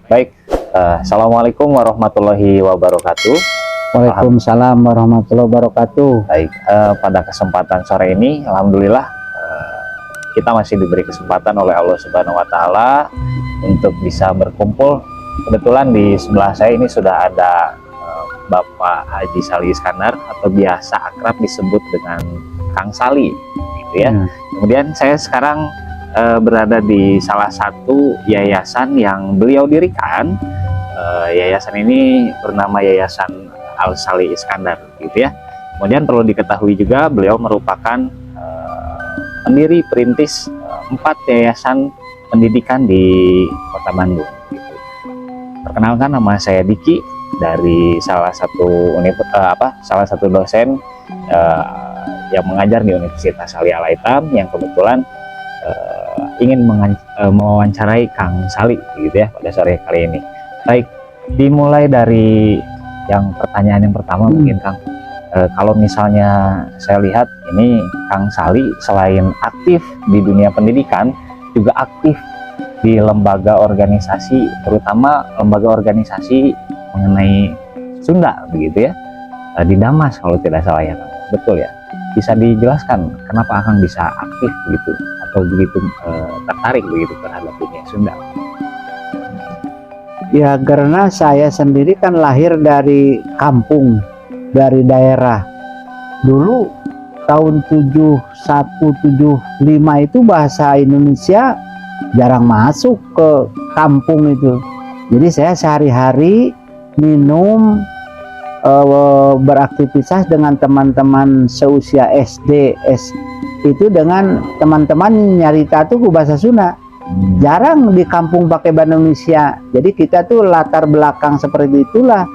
Baik, Assalamualaikum warahmatullahi wabarakatuh. Waalaikumsalam warahmatullahi wabarakatuh. Baik, pada kesempatan sore ini, alhamdulillah kita masih diberi kesempatan oleh Allah Subhanahu wa Ta'ala untuk bisa berkumpul. Kebetulan di sebelah saya ini sudah ada Bapak Haji Sali Iskandar, atau biasa akrab disebut dengan Kang Sali, gitu ya. Kemudian saya sekarang berada di salah satu yayasan yang beliau dirikan. Yayasan ini bernama Yayasan Al Sali Iskandar, gitu ya. Kemudian perlu diketahui juga beliau merupakan pendiri perintis 4 yayasan pendidikan di Kota Bandung, gitu. Perkenalkan, nama saya Diki dari salah satu dosen yang mengajar di Universitas Ali Al-Aitam, yang kebetulan ingin mewawancarai Kang Sali, gitu ya, pada sore kali ini. Baik, dimulai dari yang pertanyaan yang pertama. Mungkin Kang, kalau misalnya saya lihat ini Kang Sali selain aktif di dunia pendidikan, juga aktif di lembaga organisasi, terutama lembaga organisasi mengenai Sunda, begitu ya, di Damas kalau tidak salah ya Kang. Betul ya? Bisa dijelaskan kenapa Kang bisa aktif begitu, atau begitu tertarik begitu terhadap dunia Sunda? Ya, karena saya sendiri kan lahir dari kampung, dari daerah. Dulu tahun 7175 itu bahasa Indonesia jarang masuk ke kampung itu. Jadi saya sehari-hari minum, beraktivitas dengan teman-teman seusia SD, itu dengan teman-teman nyarita tuh bahasa Sunda. Jarang di kampung pakai bahasa Indonesia. Jadi kita tuh latar belakang seperti itulah.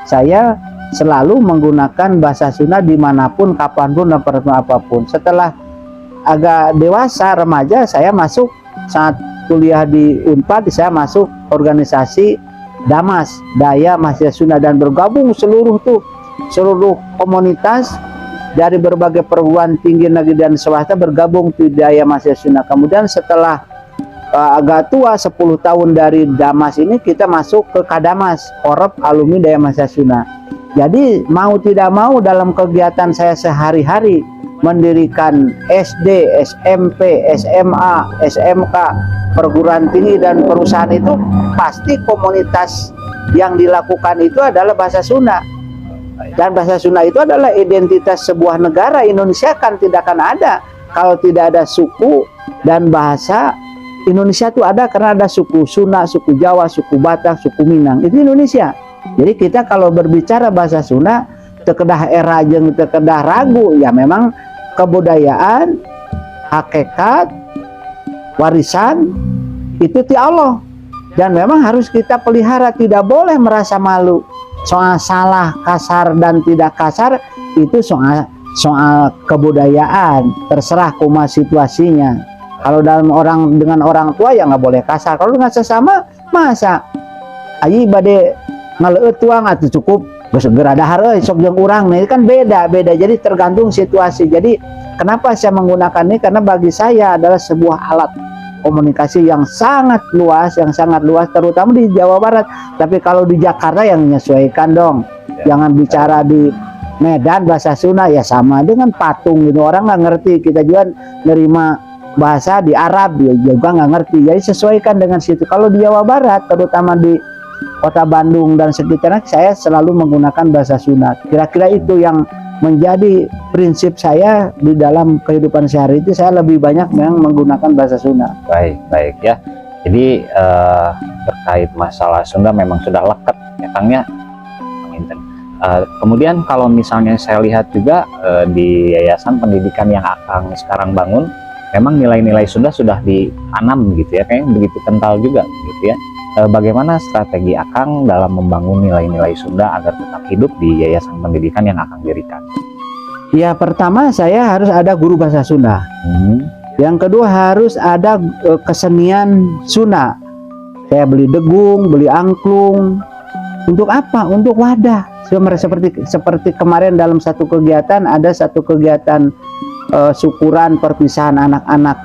Saya selalu menggunakan bahasa Sunda dimanapun, kapanpun, apapun. Setelah agak dewasa, remaja, saya masuk saat kuliah di Unpad, saya masuk organisasi Damas, Daya Mahasiswa Sunda, dan bergabung seluruh komunitas dari berbagai perguruan tinggi negeri dan swasta bergabung di Daya Mahasiswa Sunda. Kemudian setelah agak tua, 10 tahun dari Damas ini, kita masuk ke Kadamas, Korep Alumni Daya Mahasiswa Sunda. Jadi mau tidak mau dalam kegiatan saya sehari-hari mendirikan SD, SMP, SMA, SMK, perguruan tinggi dan perusahaan, itu pasti komunitas yang dilakukan itu adalah bahasa Sunda. Dan bahasa Sunda itu adalah identitas sebuah negara. Indonesia kan tidak akan ada kalau tidak ada suku dan bahasa. Indonesia itu ada karena ada suku Sunda, suku Jawa, suku Batak, suku Minang. Itu Indonesia. Jadi kita kalau berbicara bahasa Sunda, tekedah era jeung tekedah ragu, ya memang kebudayaan, hakikat, warisan itu ti Allah, dan memang harus kita pelihara. Tidak boleh merasa malu soal salah, kasar dan tidak kasar. Itu soal kebudayaan, terserah kumaha situasinya. Kalau dengan orang tua ya nggak boleh kasar. Kalau dengan sesama, masa ayi bade ngaleut tuang atau cukup segera dahar sok jeung urang. Nah, ini kan beda. Jadi tergantung situasi. Jadi kenapa saya menggunakan ini? Karena bagi saya adalah sebuah alat komunikasi yang sangat luas, terutama di Jawa Barat. Tapi kalau di Jakarta yang menyesuaikan dong. Jangan bicara di Medan bahasa Sunda ya sama dengan patung gitu. Orang nggak ngerti. Kita juga nerima bahasa di Arab ya juga nggak ngerti. Jadi sesuaikan dengan situ. Kalau di Jawa Barat, terutama di Kota Bandung dan sekitarnya, saya selalu menggunakan bahasa Sunda. Kira-kira itu yang menjadi prinsip saya di dalam kehidupan sehari itu. Saya lebih banyak memang menggunakan bahasa Sunda. Baik ya. Jadi terkait masalah Sunda memang sudah lekat ya Kang ya. Kemudian kalau misalnya saya lihat juga di yayasan pendidikan yang Akang sekarang bangun, memang nilai-nilai Sunda sudah ditanam gitu ya, kayaknya begitu kental juga gitu ya. Bagaimana strategi Akang dalam membangun nilai-nilai Sunda agar tetap hidup di yayasan pendidikan yang Akang dirikan? Ya, pertama saya harus ada guru bahasa Sunda. Yang kedua harus ada kesenian Sunda. Saya beli degung, beli angklung. Untuk apa? Untuk wadah. Seperti kemarin dalam satu kegiatan, ada satu kegiatan syukuran perpisahan anak-anak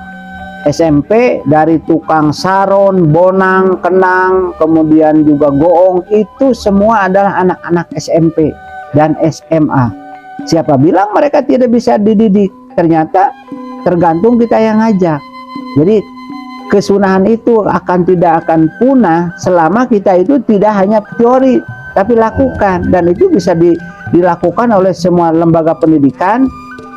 SMP, dari tukang saron, bonang, kenang, kemudian juga goong, itu semua adalah anak-anak SMP dan SMA. Siapa bilang mereka tidak bisa dididik? Ternyata tergantung kita yang ngajak. Jadi kesunahan itu tidak akan punah selama kita itu tidak hanya teori tapi lakukan, dan itu bisa dilakukan oleh semua lembaga pendidikan.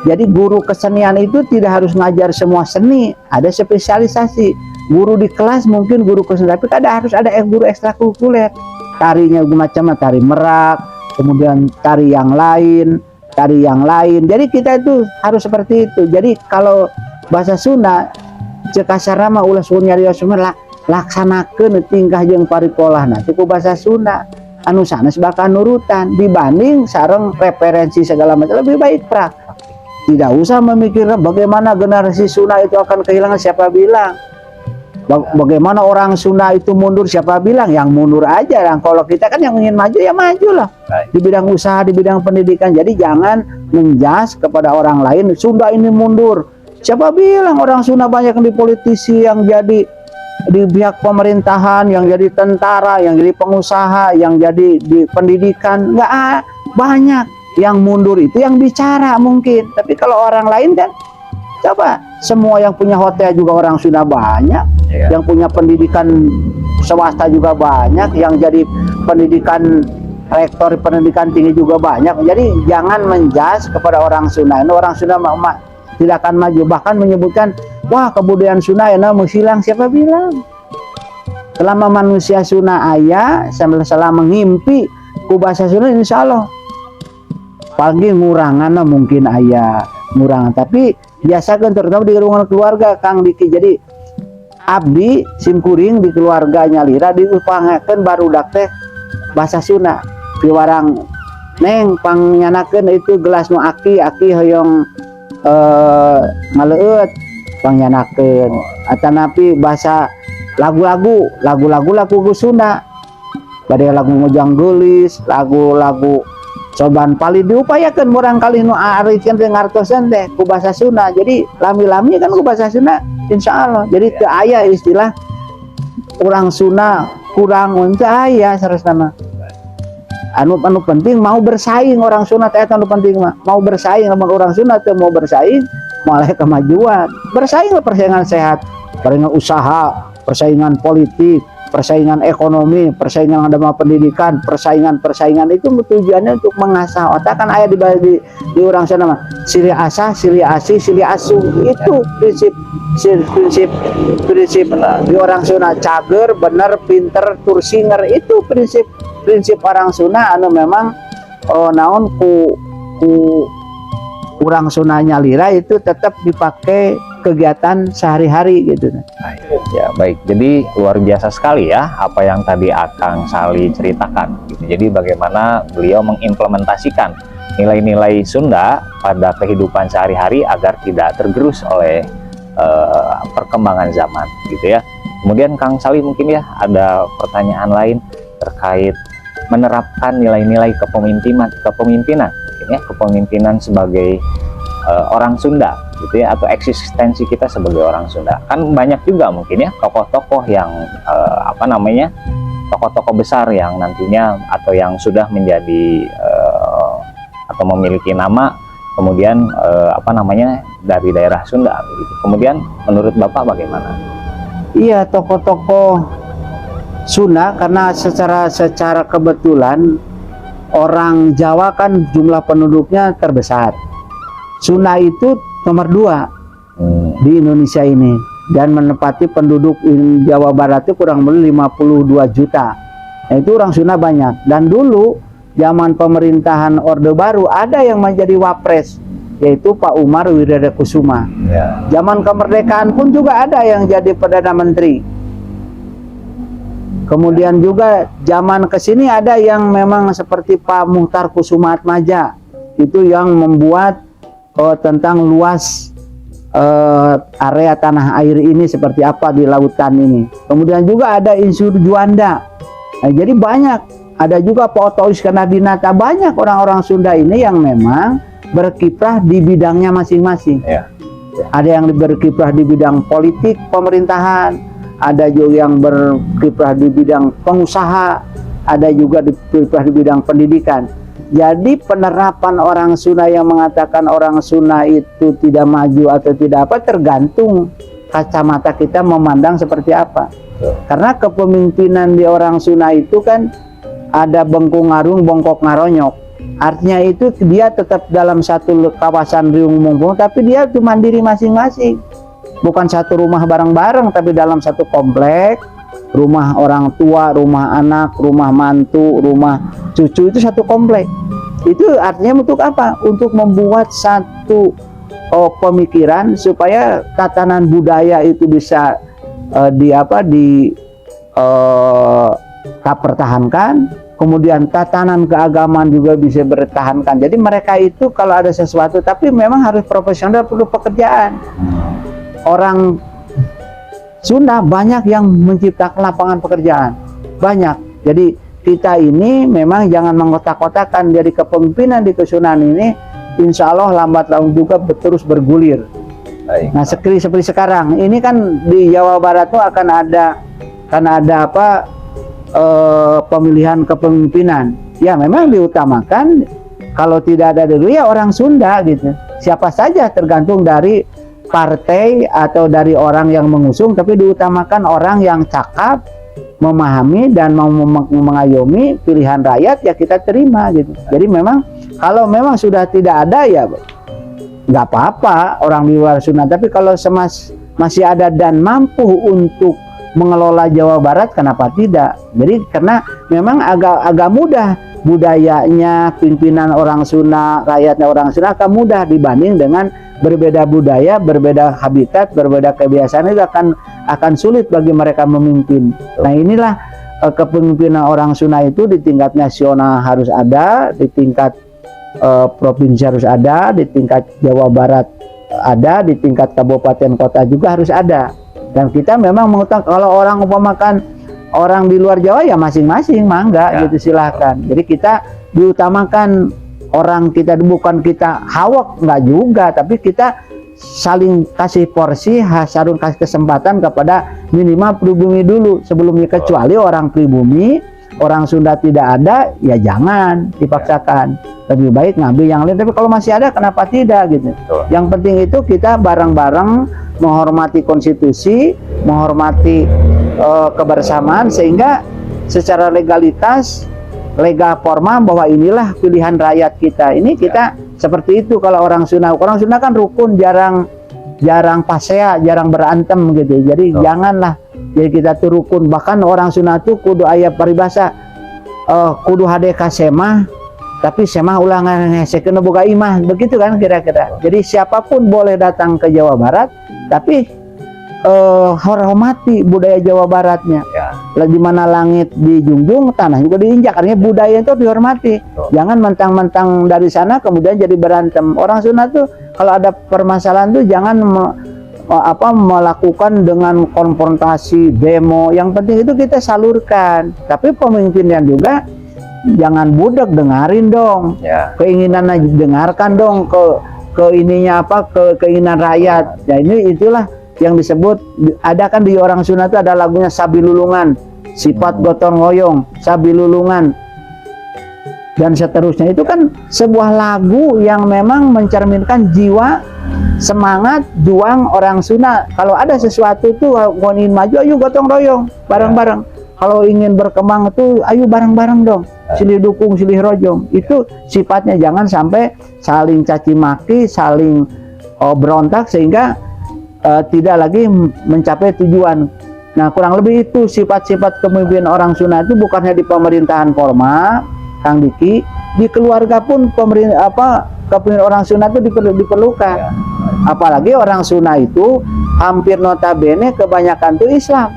Jadi guru kesenian itu tidak harus ngajar semua seni, ada spesialisasi. Guru di kelas mungkin guru kesenian, tapi harus ada guru ekstrakurikuler. Tarinya macam tari merak, kemudian tari yang lain. Jadi kita itu harus seperti itu. Jadi kalau bahasa Sunda cekasarama ulah sunyarios laksanakeun tingkah jeung parikolahna itu bahasa Sunda anu sanes bakal nurutan dibanding sareng referensi segala macam. Lebih baik tidak usah memikirkan bagaimana generasi Sunda itu akan kehilangan, siapa bilang. Bagaimana orang Sunda itu mundur, siapa bilang. Yang mundur aja. Dan kalau kita kan yang ingin maju, ya majulah di bidang usaha, di bidang pendidikan. Jadi jangan menjas kepada orang lain Sunda ini mundur. Siapa bilang orang Sunda banyak yang di politisi, yang jadi di pihak pemerintahan, yang jadi tentara, yang jadi pengusaha, yang jadi di pendidikan. Enggak banyak. Yang mundur itu yang bicara mungkin, tapi kalau orang lain kan, coba semua yang punya hotel juga orang Sunda banyak, yang punya pendidikan swasta juga banyak, yang jadi pendidikan rektor pendidikan tinggi juga banyak. Jadi jangan menjas kepada orang Sunda. Ini orang Sunda tidak akan maju, bahkan menyebutkan wah kebudayaan Sunda mesti hilang. Siapa bilang? Selama manusia Sunda ayah, selama mengimpi ku bahasa Sunda, insya Allah pagi ngurangan mungkin ayah ngurangan, tapi biasakan terutama di lingkungan keluarga Kang Diki. Jadi abdi simkuring di keluarganya lira diupangakeun barudak teh bahasa Sunda piwarang neng pangyanakeun itu gelas nu aki hoyong ngaleut pangyanakeun atanapi bahasa lagu-lagu Sunda bade lagu ngojang geulis, lagu coban pali diupayakan barangkali nu arifkeun teh ngartosan teh ku bahasa Sunda. Jadi lami-lami kan ku bahasa Sunda insya Allah. Jadi teu aya istilah orang Sunda kurang teu aya saresna. Anu penting mau bersaing orang Sunda teh anu penting mah. Mau bersaing lamun orang Sunda teu mau bersaing malah kemajuan. Bersaing persaingan sehat, persaingan usaha, persaingan politik, persaingan ekonomi, persaingan dalam pendidikan, persaingan itu tujuannya untuk mengasah otak. Kan ayat di orang sana mah sili asah, sili asih, sili asuh. Itu prinsip di orang Sunda. Cager, bener, pinter, tursinger, itu prinsip orang Sunda anu memang naon ku orang Sundanya lira itu tetap dipakai kegiatan sehari-hari gitu. Ya baik, jadi luar biasa sekali ya apa yang tadi Akang Sali ceritakan gitu. Jadi bagaimana beliau mengimplementasikan nilai-nilai Sunda pada kehidupan sehari-hari agar tidak tergerus oleh perkembangan zaman gitu ya. Kemudian Kang Sali mungkin ya ada pertanyaan lain terkait menerapkan nilai-nilai kepemimpinan ya, kepemimpinan sebagai orang Sunda gitu ya, atau eksistensi kita sebagai orang Sunda. Kan banyak juga mungkin ya tokoh-tokoh yang tokoh-tokoh besar yang nantinya atau yang sudah menjadi atau memiliki nama kemudian dari daerah Sunda gitu. Kemudian menurut Bapak bagaimana? Iya, tokoh-tokoh Sunda karena secara kebetulan orang Jawa kan jumlah penduduknya terbesar. Sunda itu nomor 2 di Indonesia ini dan menempati penduduk Jawa Barat itu kurang lebih 52 juta. Nah, itu orang Sunda banyak. Dan dulu zaman pemerintahan Orde Baru ada yang menjadi wapres, yaitu Pak Umar Wiradakusuma. Zaman kemerdekaan pun juga ada yang jadi Perdana Menteri. Kemudian juga zaman kesini ada yang memang seperti Pak Muhtar Kusumaatmadja, itu yang membuat tentang luas area tanah air ini seperti apa di lautan ini. Kemudian juga ada Insur Juanda. Nah, jadi banyak. Ada juga Pak Oto Iskandardinata. Banyak orang-orang Sunda ini yang memang berkiprah di bidangnya masing-masing. Ada yang berkiprah di bidang politik pemerintahan, ada juga yang berkiprah di bidang pengusaha, ada juga berkiprah di bidang pendidikan. Jadi penerapan orang Sunda yang mengatakan orang Sunda itu tidak maju atau tidak apa, tergantung kacamata kita memandang seperti apa. Karena kepemimpinan di orang Sunda itu kan ada bengkung ngarung, bongkok ngaronyok. Artinya itu dia tetap dalam satu kawasan riung mumpung, tapi dia itu mandiri masing-masing. Bukan satu rumah bareng-bareng, tapi dalam satu komplek, rumah orang tua, rumah anak, rumah mantu, rumah cucu, itu satu komplek. Itu artinya untuk apa? Untuk membuat satu pemikiran supaya tatanan budaya itu bisa pertahankan. Kemudian tatanan keagamaan juga bisa bertahankan. Jadi mereka itu kalau ada sesuatu, tapi memang harus profesional, perlu pekerjaan. Orang Sunda banyak yang menciptakan lapangan pekerjaan, banyak. Jadi kita ini memang jangan mengkotak-kotakan. Jadi kepemimpinan di Kesunan ini insya Allah lambat laun juga terus bergulir. Baik. Nah seperti sekarang ini kan di Jawa Barat tuh akan ada pemilihan kepemimpinan. Ya memang diutamakan kalau tidak ada dulu ya orang Sunda gitu. Siapa saja tergantung dari partai atau dari orang yang mengusung, tapi diutamakan orang yang cakap, memahami dan mau mengayomi pilihan rakyat, ya kita terima gitu. Jadi memang kalau memang sudah tidak ada ya nggak apa-apa orang di luar Sunda, tapi kalau masih ada dan mampu untuk mengelola Jawa Barat, kenapa tidak? Jadi karena memang agak mudah budayanya, pimpinan orang Sunda, rakyatnya orang Sunda akan mudah dibanding dengan berbeda budaya, berbeda habitat, berbeda kebiasaan, itu akan sulit bagi mereka memimpin. Nah inilah kepemimpinan orang Sunda itu di tingkat nasional harus ada, di tingkat provinsi harus ada, di tingkat Jawa Barat ada, di tingkat kabupaten kota juga harus ada. Dan kita memang mengutang, kalau orang umpamakan orang di luar Jawa ya masing-masing mangga ya, gitu silahkan. Jadi kita diutamakan orang kita, bukan kita hawak, nggak juga, tapi kita saling kasih porsi, saling kasih kesempatan kepada minimal pribumi dulu sebelumnya. Kecuali orang pribumi, orang Sunda tidak ada, ya jangan dipaksakan. Lebih baik ngambil yang lain. Tapi kalau masih ada, kenapa tidak gitu? Yang penting itu kita bareng-bareng menghormati konstitusi, menghormati kebersamaan, sehingga secara legalitas, legal formal bahwa inilah pilihan rakyat kita. Ini kita seperti itu. Kalau orang Sunda kan rukun, jarang pasea, jarang berantem gitu. Jadi janganlah. Jadi kita tuh rukun. Bahkan orang Sunda tuh kudu aya paribasa, kudu hade ka semah, tapi semah ulangan ngesekeun boga imah, begitu kan kira-kira. Jadi siapapun boleh datang ke Jawa Barat, tapi hormati budaya Jawa Baratnya. Ya. Di mana langit dijunjung, tanah juga diinjak. Artinya budaya itu dihormati. Jangan mentang-mentang dari sana kemudian jadi berantem. Orang Sunda tuh kalau ada permasalahan tuh jangan melakukan dengan konfrontasi, demo. Yang penting itu kita salurkan. Tapi pemimpinnya juga jangan budak, dengarin dong. Ya. Keinginannya dengarkan dong, ke ininya keinginan rakyat. Ya itulah yang disebut, ada kan di orang Sunda itu ada lagunya Sabi Lulungan, sifat gotong royong, Sabi Lulungan, dan seterusnya. Itu kan sebuah lagu yang memang mencerminkan jiwa, semangat, juang orang Sunda. Kalau ada sesuatu tuh mau ingin maju, ayo gotong royong, bareng-bareng. Kalau ingin berkembang itu, ayo bareng-bareng dong, silih dukung, silih rojong. Itu sifatnya, jangan sampai saling caci maki, saling berontak sehingga tidak lagi mencapai tujuan. Nah kurang lebih itu sifat-sifat kepemimpinan orang Sunda itu, bukannya di pemerintahan formal, Kang Diki, di keluarga pun kepemimpinan orang Sunda itu diperlukan. Apalagi orang Sunda itu hampir notabene kebanyakan itu Islam,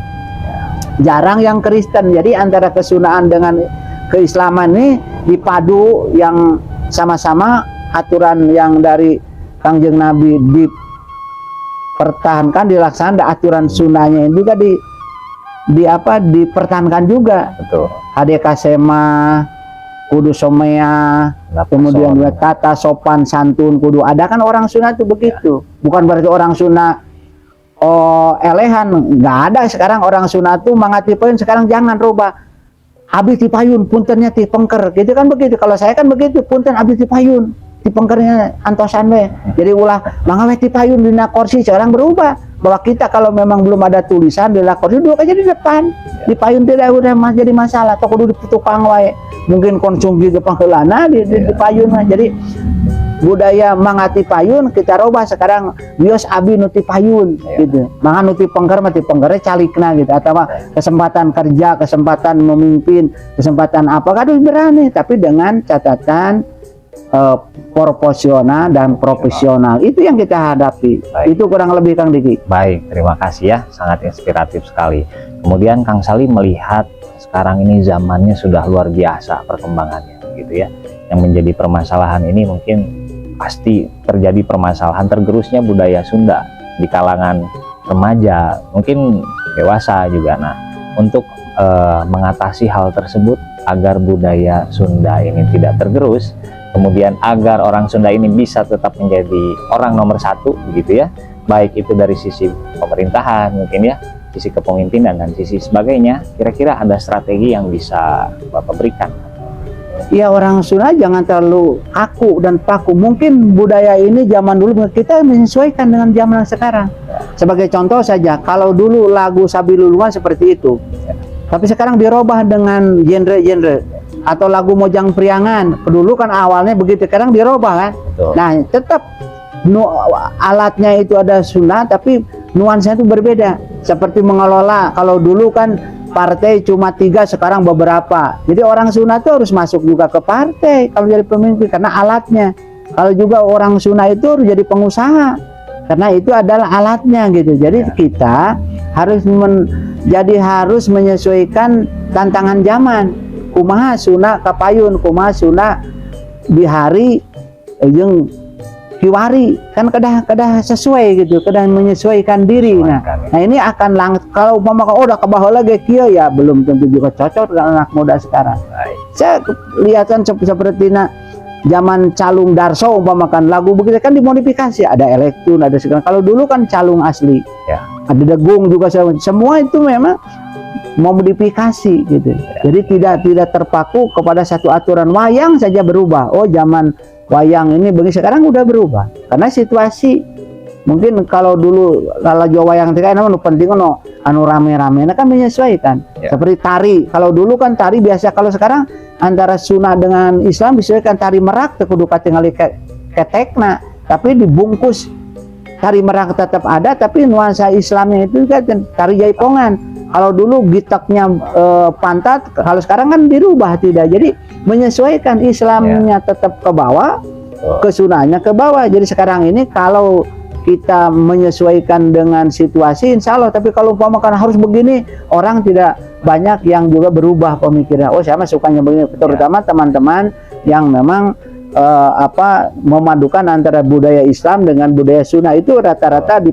jarang yang Kristen. Jadi antara kesundaan dengan keislaman ini dipadu, yang sama-sama aturan yang dari Kangjeng Nabi dipertahankan, dilaksanakan, aturan Sundanya juga dipertahankan juga. Betul. HDK Sema, kudu somea, Kemudian juga tata sopan santun kudu ada, kan orang Sunda itu begitu. Bukan berarti orang Sunda elehan, nggak ada. Sekarang orang Sunda tuh mangatipeun sekarang jangan rubah. Abdi ti payun, puntennya ti pengker, gitu kan begitu. Kalau saya kan begitu, punten abdi ti payun, ti pengkernya antosan we. Jadi ulah mangawe ti payun dina kursi, sekarang berubah. Bahwa kita kalau memang belum ada tulisan di kursi, duduk aja di depan. Di payun tidak udah jadi masalah, atau kudu di tukang wae. Mungkin konsumsi ke pangkelana di payun. Jadi budaya mangati payun kita robah sekarang, bios abi nuti payun gitu. Manga nuti pengker mati pengkernya calikna gitu, atau kesempatan kerja, kesempatan memimpin, kesempatan apa kadang berani, tapi dengan catatan proporsional dan profesional. Itu yang kita hadapi. Baik. Itu kurang lebih Kang Diki. Baik, terima kasih ya, sangat inspiratif sekali. Kemudian Kang Salim melihat sekarang ini zamannya sudah luar biasa perkembangannya gitu ya. Yang menjadi permasalahan ini mungkin pasti terjadi permasalahan tergerusnya budaya Sunda di kalangan remaja, mungkin dewasa juga. Nah, untuk mengatasi hal tersebut agar budaya Sunda ini tidak tergerus, kemudian agar orang Sunda ini bisa tetap menjadi orang nomor satu begitu ya, baik itu dari sisi pemerintahan mungkin ya, sisi kepemimpinan dan sisi sebagainya, kira-kira ada strategi yang bisa Bapak berikan? Ya, orang Sunda jangan terlalu kaku dan paku. Mungkin budaya ini zaman dulu kita menyesuaikan dengan zaman sekarang. Sebagai contoh saja, kalau dulu lagu Sabilulungan seperti itu, tapi sekarang dirubah dengan genre-genre. Atau lagu Mojang Priangan, dulu kan awalnya begitu, sekarang dirubah kan. Betul. Nah, tetap alatnya itu ada Sunda, tapi nuansa itu berbeda. Seperti mengelola, kalau dulu kan partai cuma 3, sekarang beberapa. Jadi orang Sunda itu harus masuk juga ke partai kalau jadi pemimpin, karena alatnya. Kalau juga orang Sunda itu harus jadi pengusaha, karena itu adalah alatnya gitu. Jadi kita harus harus menyesuaikan tantangan zaman. Kumaha Sunda kapayun, kumaha Sunda di hari yang kiwari, kan kedah sesuai gitu, kedah menyesuaikan diri. Nah ini akan kalau umpama udah ke bawah lagi kia ya belum tentu juga cocok dengan anak muda sekarang. Saya lihatkan seperti zaman Calung Darso umpamakan lagu begitu kan dimodifikasi, ada elektron, ada sekarang. Kalau dulu kan calung asli, ada degung juga, semua itu memang modifikasi gitu. Jadi tidak terpaku kepada satu aturan. Wayang saja berubah. Oh, zaman wayang ini begini, sekarang udah berubah karena situasi. Mungkin kalau dulu kalau Jawa wayang tiga anu penting anu rame-rame, nah kan menyesuaikan. Seperti tari. Kalau dulu kan tari biasa, kalau sekarang antara Sunda dengan Islam disesuaikan. Tari merak teu kudu katingali ketekna, tapi dibungkus. Tari merak tetap ada, tapi nuansa Islamnya itu kan tari jaipongan. Kalau dulu gitaknya pantat, kalau sekarang kan dirubah tidak. Jadi menyesuaikan, Islamnya tetap ke bawah, ke Sundanya ke bawah. Jadi sekarang ini kalau kita menyesuaikan dengan situasi, insya Allah. Tapi kalau umpamakan harus begini, orang tidak banyak yang juga berubah pemikiran. Oh, saya mah sukanya begini. Terutama teman-teman yang memang memadukan antara budaya Islam dengan budaya Sunda, itu rata-rata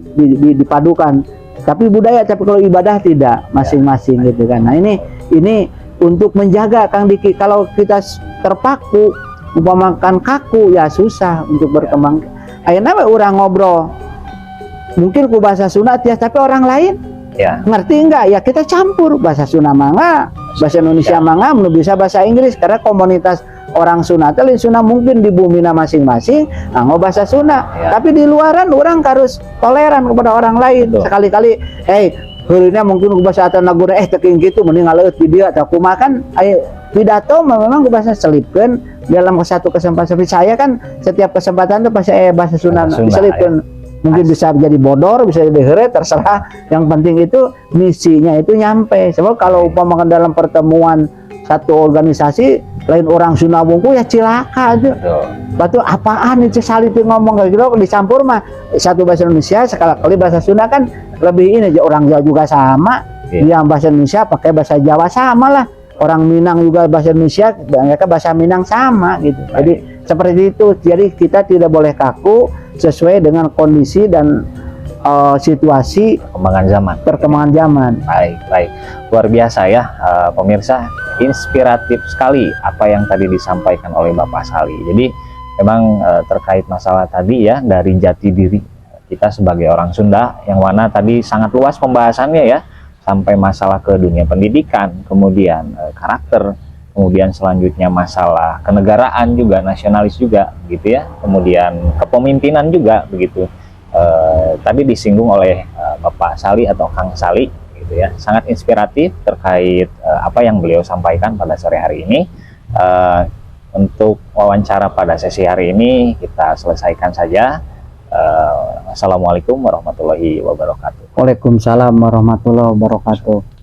dipadukan. Tapi budaya, tapi kalau ibadah tidak, masing-masing gitu kan. Nah ini untuk menjaga Kang Diki. Kalau kita terpaku, umpamakan kaku, ya susah untuk berkembang. Akhirnya orang ngobrol, mungkin ku bahasa Sunda tapi orang lain ngerti enggak? Ya kita campur bahasa Sunda mangga, bahasa Indonesia mangga, bisa bahasa Inggris, karena komunitas orang Sunda lain Sunda mungkin di bumi masing-masing ngomong bahasa Sunda. Tapi di luaran orang harus toleran kepada orang lain. Sekali-kali heureunya mungkin bahasa Atanagura teking gitu mending ngaleut di dia atau kumaha kan pidato memang bahasa selipkeun dalam satu kesempatan. Seperti saya kan setiap kesempatan itu pasti bahasa Sunda selipkeun. Mungkin bisa jadi bodor, bisa jadi heureuh, terserah. Yang penting itu misinya itu nyampe. Sebab kalau umpama dalam pertemuan satu organisasi lain orang Sunda bungku ya cilaka aja. Batu apaan itu saliti ngomong kayak gitu, dicampur mah satu bahasa Indonesia sekali bahasa Sunda kan lebih ini aja. Orang Jawa juga sama, dia bahasa Indonesia pakai bahasa Jawa sama lah. Orang Minang juga bahasa Indonesia, mereka bahasa Minang sama gitu. Jadi seperti itu. Jadi kita tidak boleh kaku, sesuai dengan kondisi dan perkembangan zaman. Baik, luar biasa ya pemirsa. inspiratif sekali apa yang tadi disampaikan oleh Bapak Sali. Jadi memang terkait masalah tadi ya, dari jati diri kita sebagai orang Sunda, yang mana tadi sangat luas pembahasannya ya, sampai masalah ke dunia pendidikan, kemudian karakter, kemudian selanjutnya masalah kenegaraan juga, nasionalis juga gitu ya, kemudian kepemimpinan juga begitu. Tadi disinggung oleh Bapak Sali atau Kang Sali gitu ya, sangat inspiratif terkait apa yang beliau sampaikan pada sore hari ini. Untuk wawancara pada sesi hari ini kita selesaikan saja. Assalamualaikum warahmatullahi wabarakatuh. Waalaikumsalam warahmatullahi wabarakatuh.